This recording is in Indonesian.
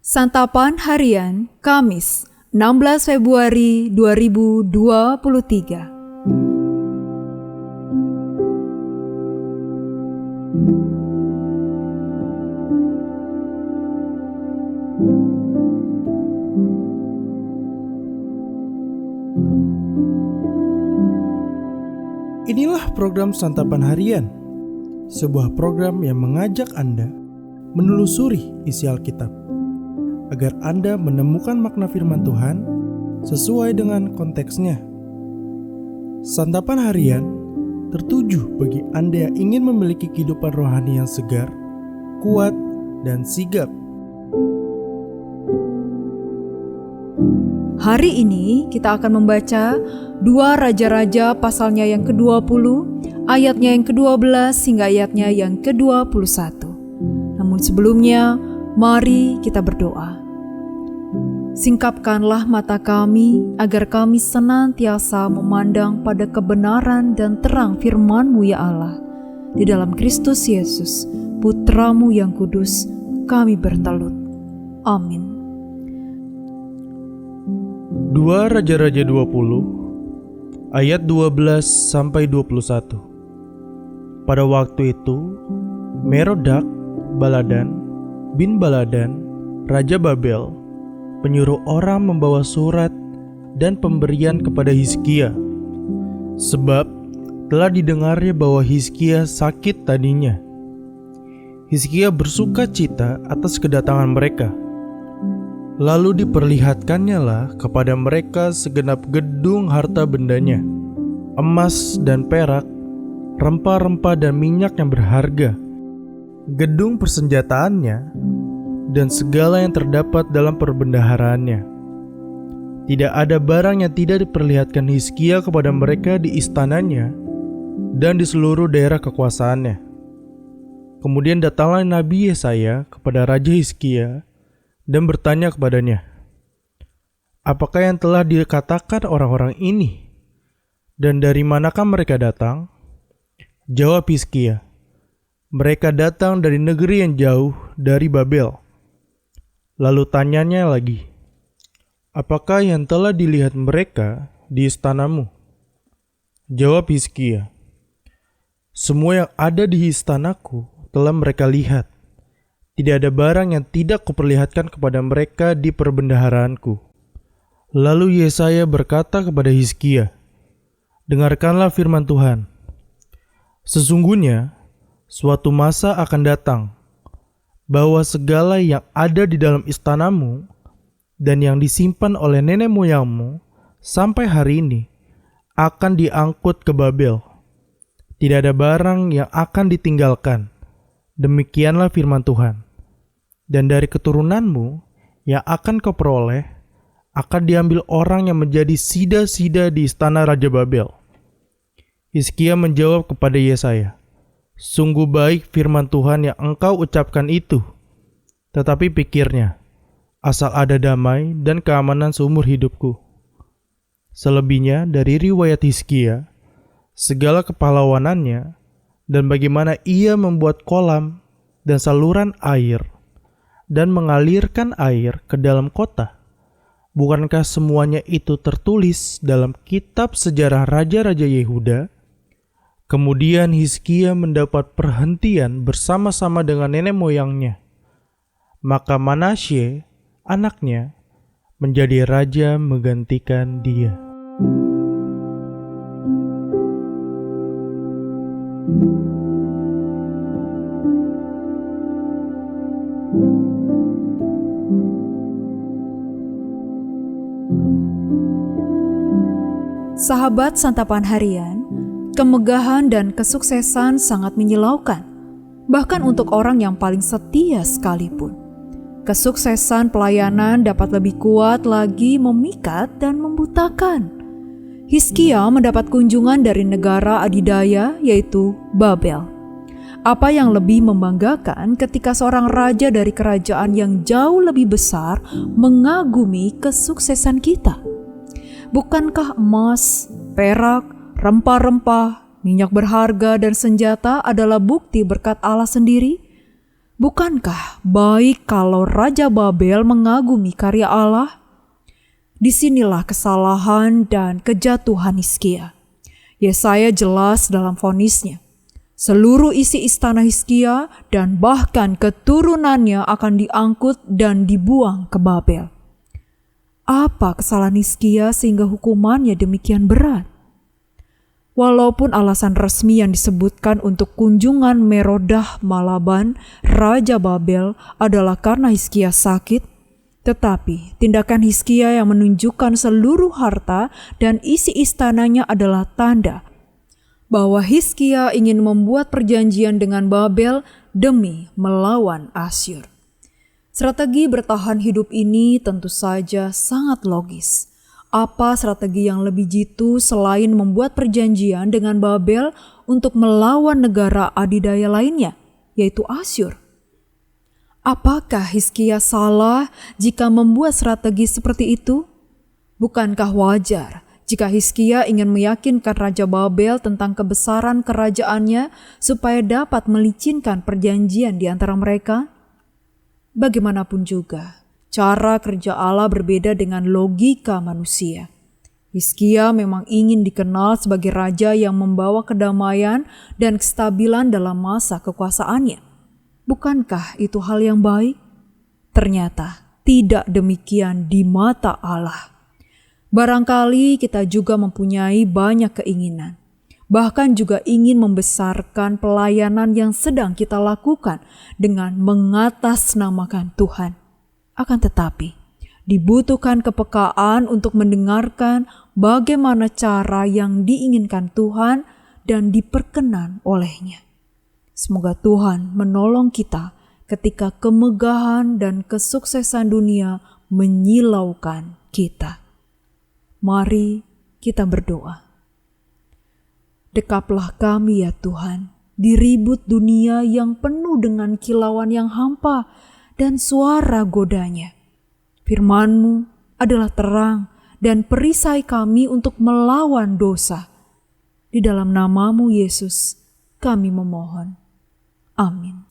Santapan Harian Kamis 16 Februari 2023. Inilah program Santapan Harian, sebuah program yang mengajak Anda menelusuri isi Alkitab, agar Anda menemukan makna firman Tuhan sesuai dengan konteksnya. Santapan Harian tertuju bagi Anda yang ingin memiliki kehidupan rohani yang segar, kuat, dan sigap. Hari ini kita akan membaca 2 Raja-Raja pasalnya yang ke-20, ayatnya yang ke-12 hingga ayatnya yang ke-21. Namun sebelumnya, mari kita berdoa. Singkapkanlah mata kami, agar kami senantiasa memandang pada kebenaran dan terang firman-Mu ya Allah. Di dalam Kristus Yesus, Putra-Mu yang kudus, kami bertelut. Amin. 2 Raja-Raja 20 ayat 12-21. Pada waktu itu, Merodak Baladan bin Baladan, Raja Babel, menyuruh orang membawa surat dan pemberian kepada Hizkia, sebab telah didengarnya bahwa Hizkia sakit tadinya. Hizkia bersuka cita atas kedatangan mereka. Lalu diperlihatkannya lah kepada mereka segenap gedung harta bendanya, emas dan perak, rempah-rempah dan minyak yang berharga, gedung persenjataannya, dan segala yang terdapat dalam perbendaharaannya. Tidak ada barang yang tidak diperlihatkan Hizkia kepada mereka di istananya dan di seluruh daerah kekuasaannya. Kemudian datanglah Nabi Yesaya kepada Raja Hizkia dan bertanya kepadanya, "Apakah yang telah dikatakan orang-orang ini? Dan dari manakah mereka datang?" Jawab Hizkia, "Mereka datang dari negeri yang jauh, dari Babel." Lalu tanyanya lagi, "Apakah yang telah dilihat mereka di istanamu?" Jawab Hizkia, "Semua yang ada di istanaku telah mereka lihat. Tidak ada barang yang tidak kuperlihatkan kepada mereka di perbendaharaanku." Lalu Yesaya berkata kepada Hizkia, "Dengarkanlah firman Tuhan. Sesungguhnya suatu masa akan datang, bahwa segala yang ada di dalam istanamu dan yang disimpan oleh nenek moyangmu sampai hari ini akan diangkut ke Babel. Tidak ada barang yang akan ditinggalkan. Demikianlah firman Tuhan. Dan dari keturunanmu yang akan kau peroleh akan diambil orang yang menjadi sida-sida di istana Raja Babel." Hizkia menjawab kepada Yesaya, "Sungguh baik firman Tuhan yang engkau ucapkan itu. Tetapi pikirnya, asal ada damai dan keamanan seumur hidupku." Selebihnya dari riwayat Hizkia, segala kepahlawanannya, dan bagaimana ia membuat kolam dan saluran air dan mengalirkan air ke dalam kota. Bukankah semuanya itu tertulis dalam kitab sejarah Raja-Raja Yehuda? Kemudian Hizkia mendapat perhentian bersama-sama dengan nenek moyangnya. Maka Manasye, anaknya, menjadi raja menggantikan dia. Sahabat Santapan Harian, kemegahan dan kesuksesan sangat menyilaukan, bahkan untuk orang yang paling setia sekalipun. Kesuksesan pelayanan dapat lebih kuat lagi memikat dan membutakan. Hizkia mendapat kunjungan dari negara adidaya, yaitu Babel. Apa yang lebih membanggakan ketika seorang raja dari kerajaan yang jauh lebih besar mengagumi kesuksesan kita? Bukankah emas, perak, rempah-rempah, minyak berharga, dan senjata adalah bukti berkat Allah sendiri? Bukankah baik kalau Raja Babel mengagumi karya Allah? Disinilah kesalahan dan kejatuhan Hizkia. Yesaya jelas dalam vonisnya. Seluruh isi istana Hizkia dan bahkan keturunannya akan diangkut dan dibuang ke Babel. Apa kesalahan Hizkia sehingga hukumannya demikian berat? Walaupun alasan resmi yang disebutkan untuk kunjungan Merodach Baladan, Raja Babel adalah karena Hizkia sakit, tetapi tindakan Hizkia yang menunjukkan seluruh harta dan isi istananya adalah tanda bahwa Hizkia ingin membuat perjanjian dengan Babel demi melawan Asyur. Strategi bertahan hidup ini tentu saja sangat logis. Apa strategi yang lebih jitu selain membuat perjanjian dengan Babel untuk melawan negara adidaya lainnya, yaitu Asyur? Apakah Hizkia salah jika membuat strategi seperti itu? Bukankah wajar jika Hizkia ingin meyakinkan Raja Babel tentang kebesaran kerajaannya supaya dapat melicinkan perjanjian di antara mereka? Bagaimanapun juga, cara kerja Allah berbeda dengan logika manusia. Hizkia memang ingin dikenal sebagai raja yang membawa kedamaian dan kestabilan dalam masa kekuasaannya. Bukankah itu hal yang baik? Ternyata tidak demikian di mata Allah. Barangkali kita juga mempunyai banyak keinginan, bahkan juga ingin membesarkan pelayanan yang sedang kita lakukan dengan mengatasnamakan Tuhan. Akan tetapi, dibutuhkan kepekaan untuk mendengarkan bagaimana cara yang diinginkan Tuhan dan diperkenan olehnya. Semoga Tuhan menolong kita ketika kemegahan dan kesuksesan dunia menyilaukan kita. Mari kita berdoa. Dekaplah kami ya Tuhan, di ribut dunia yang penuh dengan kilauan yang hampa dan suara godanya. Firman-Mu adalah terang dan perisai kami untuk melawan dosa. Di dalam nama-Mu Yesus, kami memohon. Amin.